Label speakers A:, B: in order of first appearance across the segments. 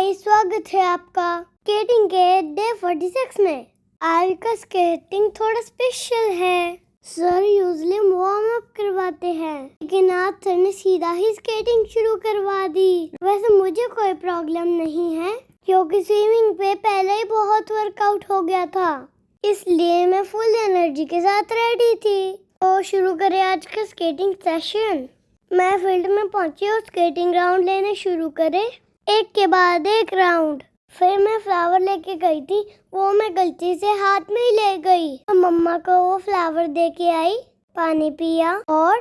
A: हाय, स्वागत है आपका स्केटिंग के डे 46 में। आज का स्केटिंग थोड़ा स्पेशल है। सर यूजली वार्म अप करवाते हैं, लेकिन आज सर ने सीधा ही स्केटिंग शुरू करवा दी। वैसे मुझे कोई प्रॉब्लम नहीं है, क्योंकि स्विमिंग पे पहले ही बहुत वर्कआउट हो गया था, इसलिए मैं फुल एनर्जी के साथ रेडी थी। तो शुरू करें आज का स्केटिंग सेशन। मैं फील्ड में पहुंची और स्केटिंग राउंड लेने शुरू करे, एक के बाद एक राउंड। फिर मैं फ्लावर लेके गई थी, वो मैं गलती से हाथ में ही ले गई। मम्मा को वो फ्लावर दे के आई, पानी पिया और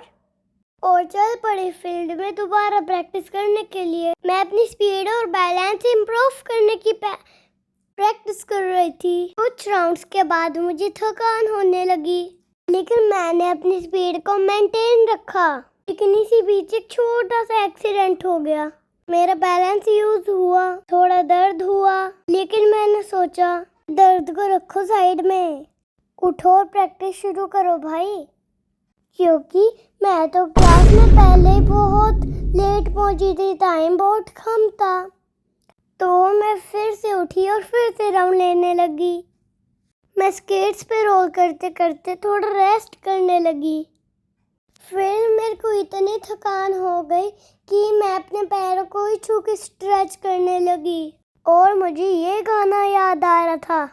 A: चल पड़ी फील्ड में दोबारा प्रैक्टिस करने के लिए। मैं अपनी स्पीड और बैलेंस इम्प्रूव करने की प्रैक्टिस कर रही थी। कुछ राउंड्स के बाद मुझे थकान होने लगी, लेकिन मैंने अपनी स्पीड को मेंटेन रखा। लेकिन इसी बीच एक छोटा सा एक्सीडेंट हो गया। मेरा बैलेंस यूज हुआ, थोड़ा दर्द हुआ, लेकिन मैंने सोचा दर्द को रखो साइड में, उठो और प्रैक्टिस शुरू करो भाई। क्योंकि मैं तो क्लास में पहले ही बहुत लेट पहुंची थी, टाइम बहुत कम था। तो मैं फिर से उठी और फिर से राउंड लेने लगी। मैं स्केट्स पे रोल करते करते थोड़ा रेस्ट करने लगी। फिर मेरे को इतनी थकान हो गई कि मैं अपने पैरों को ही छू के स्ट्रेच करने लगी और मुझे ये गाना याद आ रहा था।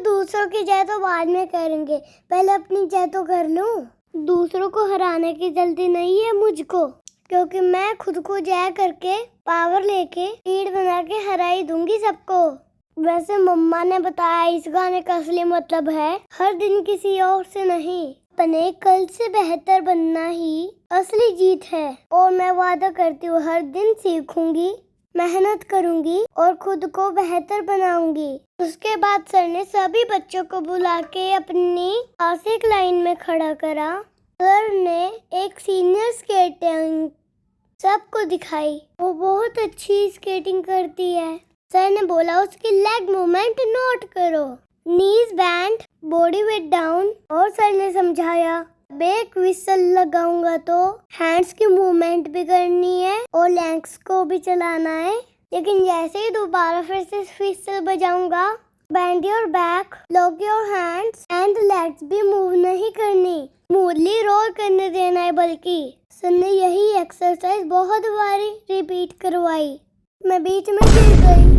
A: दूसरों की जय तो बाद में करेंगे, पहले अपनी जय तो कर लूं। दूसरों को हराने की जल्दी नहीं है मुझको, क्योंकि मैं खुद को जय करके पावर लेके स्पीड बना के हरा ही दूंगी सबको। वैसे मम्मा ने बताया इस गाने का असली मतलब है हर दिन किसी और से नहीं, अपने कल से बेहतर बनना ही असली जीत है। और मैं वादा करती हूँ हर दिन सीखूंगी, मेहनत करूंगी और खुद को बेहतर बनाऊंगी। उसके बाद सर ने सभी बच्चों को बुला के अपनी पास एक लाइन में खड़ा करा। सर ने एक सीनियर स्केटिंग सबको दिखाई, वो बहुत अच्छी स्केटिंग करती है। सर ने बोला उसकी लेग मूवमेंट नोट करो, नीज बैंड, बॉडी वेट डाउन। और सर ने समझाया एक व्हिसल लगाऊंगा तो हैंड्स की मूवमेंट भी करनी है और लेग्स को भी चलाना है, लेकिन जैसे ही दोबारा फिर से व्हिसल बजाऊंगा, bend your back, lock your hands and legs भी मूव नहीं करनी, स्मूथली रोल करने देना है। बल्कि सर ने यही एक्सरसाइज बहुत बारी रिपीट करवाई। मैं बीच में गिर गई,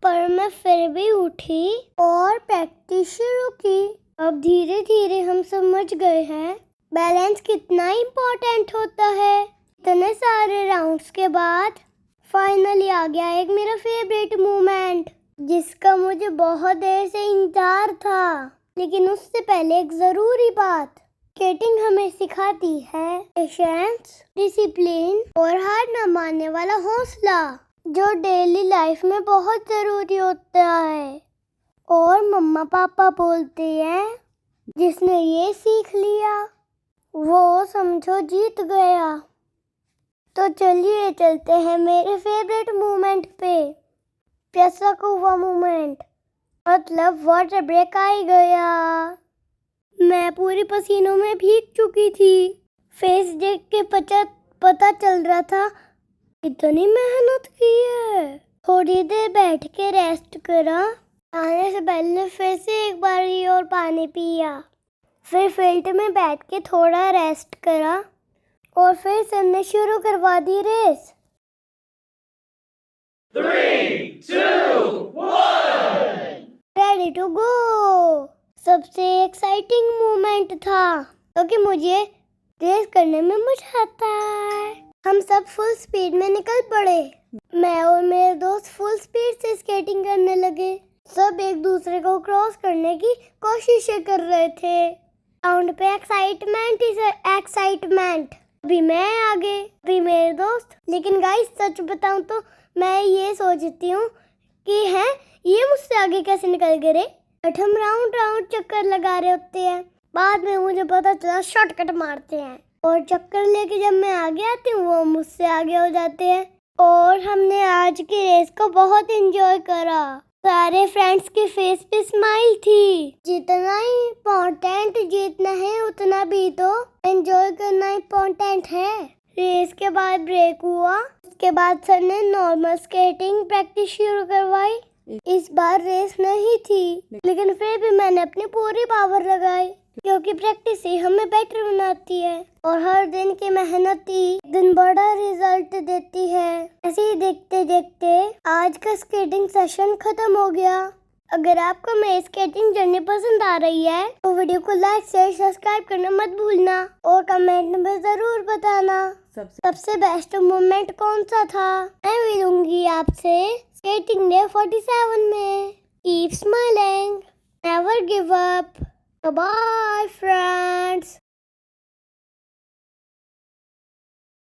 A: पर मैं फिर भी उठी और प्रैक्टिस शुरू की। अब धीरे धीरे हम समझ गए हैं बैलेंस कितना इम्पोर्टेंट होता है। इतने सारे राउंड्स के बाद फाइनली आ गया एक मेरा फेवरेट मूवमेंट, जिसका मुझे बहुत देर से इंतजार था। लेकिन उससे पहले एक जरूरी बात, स्केटिंग हमें सिखाती है पेशेंस, डिसिप्लिन और हार न मानने वाला हौसला, जो डेली लाइफ में बहुत जरूरी होता है। और मम्मा पापा बोलते हैं जिसने ये सीख लिया वो समझो जीत गया। तो चलिए चलते हैं मेरे फेवरेट मूवमेंट पे, प्यासा कुआं मूवमेंट, मतलब वाटर ब्रेक आ ही गया। मैं पूरी पसीनों में भीग चुकी थी। फेस देख के पता चल रहा था इतनी मेहनत की है। थोड़ी देर बैठ के रेस्ट करा, आने से पहले फिर से एक बारी और पानी पिया। फिर फील्ड में बैठ के थोड़ा रेस्ट करा और फिर सर ने शुरू करवा दी रेस।
B: 3, 2, 1
A: ready to go. सबसे एक्साइटिंग मोमेंट था, क्योंकि मुझे रेस करने में मजा आता है। हम सब फुल स्पीड में निकल पड़े। मैं और मेरे दोस्त फुल स्पीड से स्केटिंग करने लगे। सब एक दूसरे को क्रॉस करने की कोशिशें कर रहे थे। राउंड पे एक्साइटमेंट ही एक्साइटमेंट। अभी मैं आगे, अभी मेरे दोस्त। लेकिन गाइस सच बताऊं तो मैं ये सोचती हूँ कि है ये मुझसे आगे कैसे निकल गए रे। बट हम राउंड चक्कर लगा रहे होते हैं। बाद में मुझे पता चला शॉर्टकट मारते हैं और चक्कर लेके जब मैं आगे आती हूँ वो मुझसे आगे हो जाते हैं। और हमने आज की रेस को बहुत एंजॉय करा। सारे फ्रेंड्स के फेस पे स्माइल थी। जितना इम्पोर्टेंट जीतना है उतना भी तो एंजॉय करना इम्पोर्टेंट है। रेस के बाद ब्रेक हुआ। उसके बाद सर ने नॉर्मल स्केटिंग प्रैक्टिस शुरू करवाई। इस बार रेस नहीं थी, लेकिन फिर भी मैंने अपनी पूरी पावर लगाई, क्योंकि प्रैक्टिस ही हमें बेटर बनाती है और हर दिन की मेहनत ही एक दिन बड़ा रिजल्ट देती है। ऐसे ही देखते देखते आज का स्केटिंग सेशन खत्म हो गया। अगर आपको मेरी स्केटिंग जर्नी पसंद आ रही है तो वीडियो को लाइक शेयर सब्सक्राइब करना मत भूलना और कमेंट में जरूर बताना सबसे बेस्ट मोमेंट कौन सा था। मैं मिलूंगी आपसे स्केटिंग डे 47 में। Keep smiling, never give up. Bye friends.